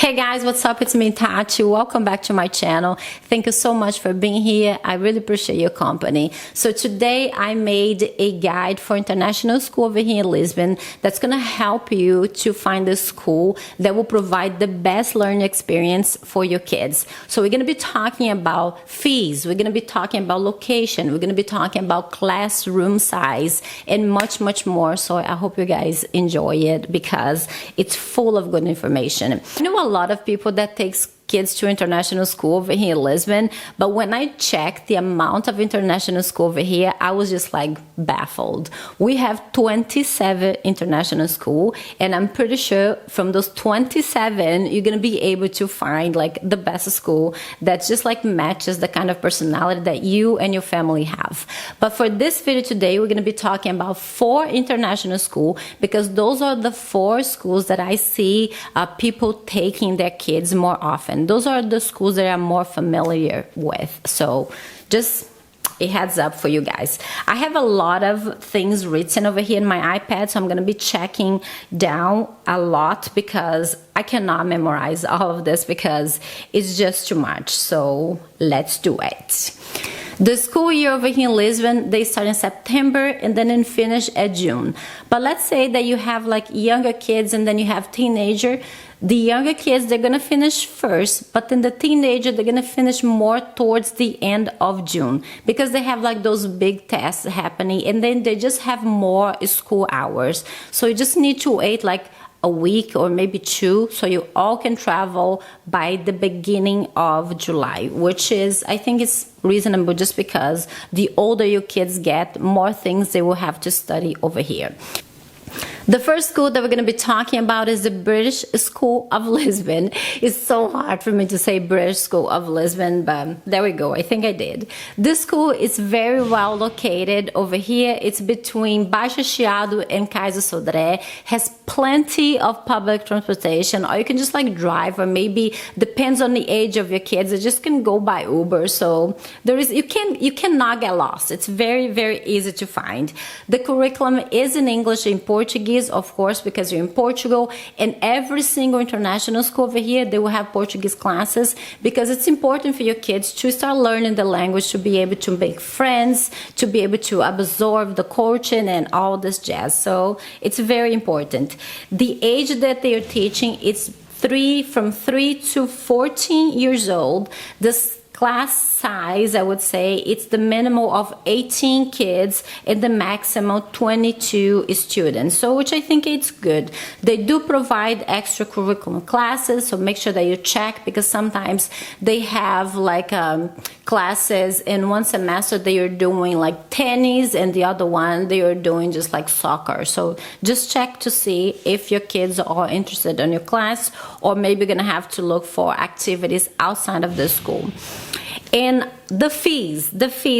Hey guys, what's up? It's me, Tati. Welcome back to my channel. Thank you so much for being here. I really appreciate your company. So today I made a guide for international school over here in Lisbon that's going to help you to find a school that will provide the best learning experience for your kids. So we're going to be talking about fees. We're going to be talking about location. We're going to be talking about classroom size and much, much more. So I hope you guys enjoy it because it's full of good information. I know a lot of people that takes kids to international school over here in Lisbon, but when I checked the amount of international school over here, I was just like baffled. We have 27 international school, and I'm pretty sure from those 27 you're gonna be able to find like the best school that just like matches the kind of personality that you and your family have. But for this video today, we're gonna be talking about 4 international school because those are the 4 schools that I see people taking their kids more often. Those are the schools that I'm more familiar with. So just a heads up for you guys. I have a lot of things written over here in my iPad, so I'm going to be checking down a lot because I cannot memorize all of this because it's just too much. So let's do it. The school year over here in Lisbon, they start in September and then finish at June. But let's say that you have like younger kids and then you have teenager. The younger kids, they're going to finish first, but then the teenager, they're going to finish more towards the end of June because they have like those big tests happening and then they just have more school hours. So you just need to wait like a week or maybe 2 so you all can travel by the beginning of July, which is, I think it's reasonable just because the older your kids get, more things they will have to study over here. The first school that we're going to be talking about is the British School of Lisbon. It's so hard for me to say British School of Lisbon, but there we go. I think I did. This school is very well located over here. It's between Baixo Chiado and Cais do Sodré. Has plenty of public transportation, or you can just like drive, or maybe depends on the age of your kids. They just can go by Uber. So there is you cannot get lost. It's very, very easy to find. The curriculum is in English and Portuguese, of course, because you're in Portugal, and every single international school over here, they will have Portuguese classes because it's important for your kids to start learning the language, to be able to make friends, to be able to absorb the culture and all this jazz. So it's very important. The age that they are teaching is from 3 to 14 years old. This class size, I would say, it's the minimum of 18 kids and the maximum 22 students. So, which I think it's good. They do provide extracurricular classes, so make sure that you check because sometimes they have like classes in one semester they are doing like tennis and the other one they are doing just like soccer. So just check to see if your kids are interested in your class, or maybe you're gonna have to look for activities outside of the school. And the fees,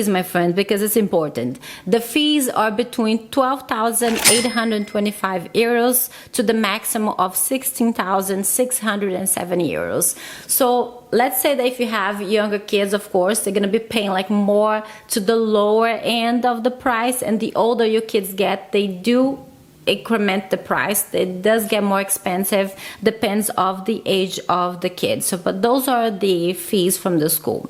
my friend, because it's important. The fees are between 12,825 euros to the maximum of 16,607 euros. So let's say that if you have younger kids, of course, they're going to be paying like more to the lower end of the price, and the older your kids get, they do increment the price. It does get more expensive, depends of the age of the kids. So, but those are the fees from the school.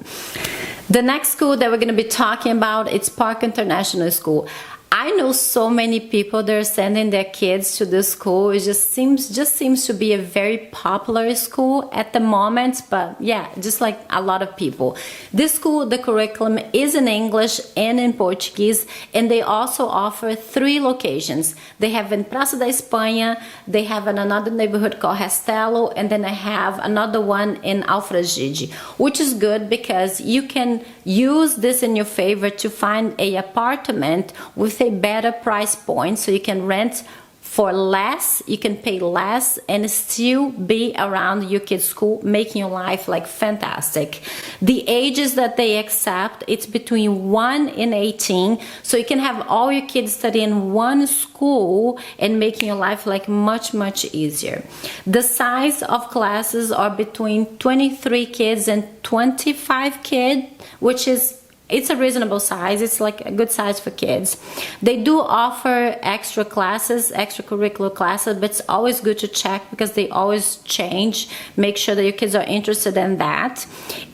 The next school that we're going to be talking about, it's Park International School. I know so many people that are sending their kids to this school. It just seems to be a very popular school at the moment, but yeah, just like a lot of people. This school, the curriculum is in English and in Portuguese, and they also offer 3 locations. They have in Praça da Espanha, they have in another neighborhood called Restelo, and then they have another one in Alfragide, which is good because you can use this in your favor to find an apartment with a better price point, so you can rent for less, you can pay less and still be around your kids' school, making your life like fantastic. The ages that they accept, it's between 1 and 18, so you can have all your kids study in one school and making your life like much, much easier. The size of classes are between 23 kids and 25 kids, which is it's a reasonable size. It's like a good size for kids. They do offer extra classes, extracurricular classes, but it's always good to check because they always change. Make sure that your kids are interested in that.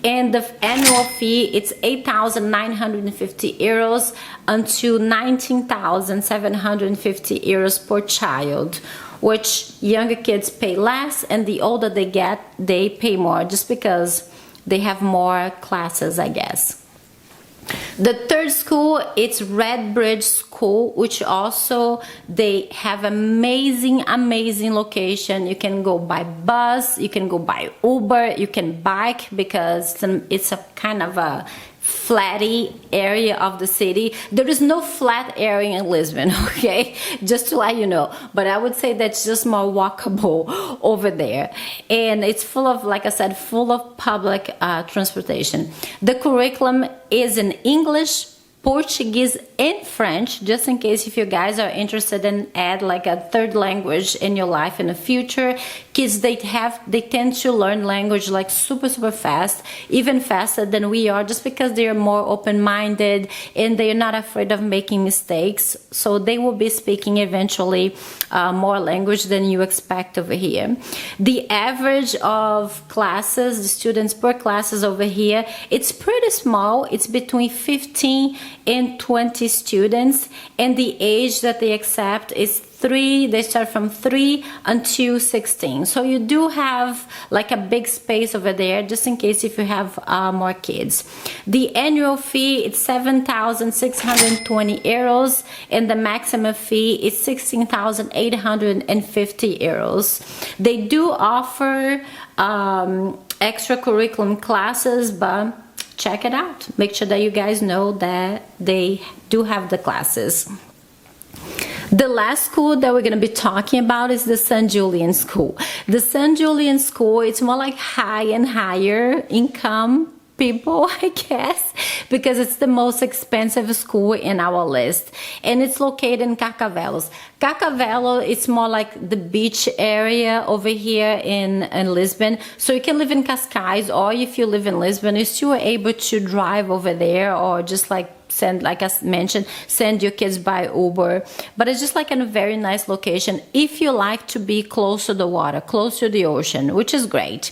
And the annual fee, it's 8,950 euros until 19,750 euros per child, which younger kids pay less, and the older they get, they pay more just because they have more classes, I guess. The third school, it's Redbridge School, which also they have amazing location. You can go by bus, you can go by Uber, you can bike because it's a kind of a flatty area of the city. There is no flat area in Lisbon, okay, just to let you know, but I would say that's just more walkable over there, and it's full of, like I said, full of public transportation. The curriculum is in English, Portuguese, and French, just in case if you guys are interested in add like a third language in your life in the future. Kids, they tend to learn language like super fast, even faster than we are, just because they are more open-minded and they're not afraid of making mistakes, so they will be speaking eventually more language than you expect over here. The average of classes, the students per classes over here, it's pretty small. It's between 15 and 20 students, and the age that they accept is 3. They start from 3 until 16, so you do have like a big space over there just in case if you have more kids. The annual fee is 7,620 euros, and the maximum fee is 16,850 euros. They do offer extracurricular classes, but check it out. Make sure that you guys know that they do have the classes. The last school that we're going to be talking about is the St. Julian School. The St. Julian School, it's more like high and higher income people, I guess, because it's the most expensive school in our list, and it's located in Carcavelos. Carcavelos, it's more like the beach area over here in Lisbon, so you can live in Cascais, or if you live in Lisbon, you're still able to drive over there, or just like send, like I mentioned, send your kids by Uber. But it's just like in a very nice location if you like to be close to the water, close to the ocean, which is great.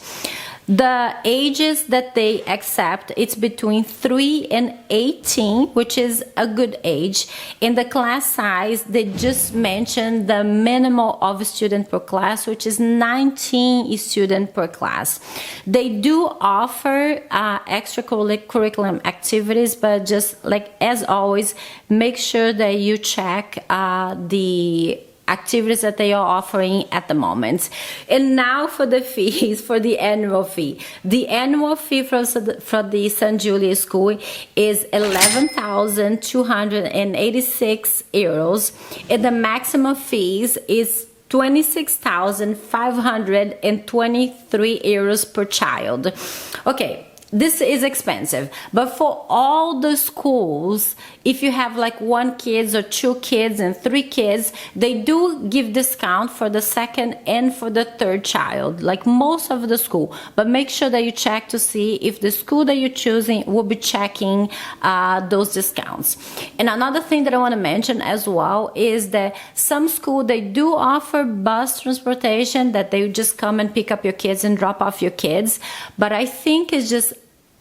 The ages that they accept, it's between 3 and 18, which is a good age. In the class size, they just mentioned the minimum of a student per class, which is 19 students per class. They do offer extracurricular activities, but just like as always, make sure that you check the activities that they are offering at the moment. And now for the fees, for the annual fee. The annual fee for the St. Julian School is 11,286 euros, and the maximum fees is 26,523 euros per child. Okay, this is expensive, but for all the schools, if you have like 1 kid or 2 kids and 3 kids, they do give discount for the second and for the third child, like most of the school. But make sure that you check to see if the school that you're choosing will be checking those discounts. And another thing that I want to mention as well is that some school, they do offer bus transportation, that they just come and pick up your kids and drop off your kids. But I think it's just,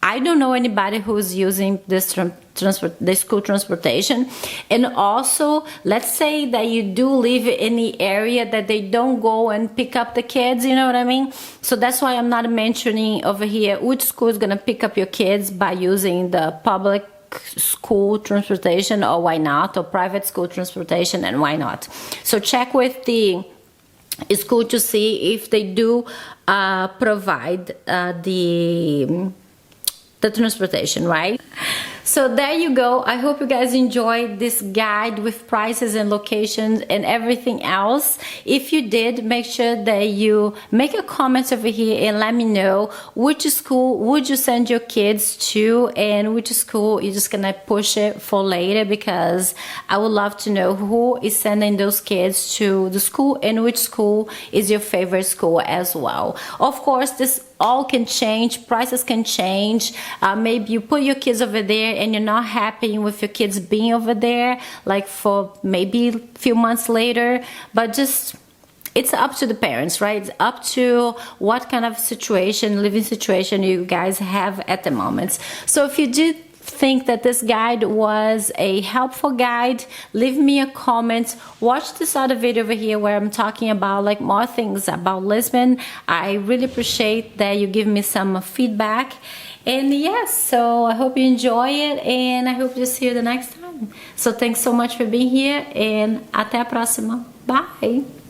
I don't know anybody who's using this the school transportation. And also, let's say that you do live in the area that they don't go and pick up the kids, you know what I mean? So that's why I'm not mentioning over here which school is going to pick up your kids by using the public school transportation, or why not, or private school transportation, and why not. So check with the school to see if they do provide the transportation, right? So there you go. I hope you guys enjoyed this guide with prices and locations and everything else. If you did, make sure that you make a comment over here and let me know which school would you send your kids to, and which school you're just gonna push it for later, because I would love to know who is sending those kids to the school and which school is your favorite school as well. Of course, this all can change, prices can change. Maybe you put your kids over there and you're not happy with your kids being over there, like for maybe a few months later, but just, it's up to the parents, right? It's up to what kind of situation, living situation you guys have at the moment. So if you did think that this guide was a helpful guide, leave me a comment. Watch this other video over here where I'm talking about like more things about Lisbon. I really appreciate that you give me some feedback. And yes, so I hope you enjoy it, and I hope to see you the next time. So thanks so much for being here, and até a próxima. Bye!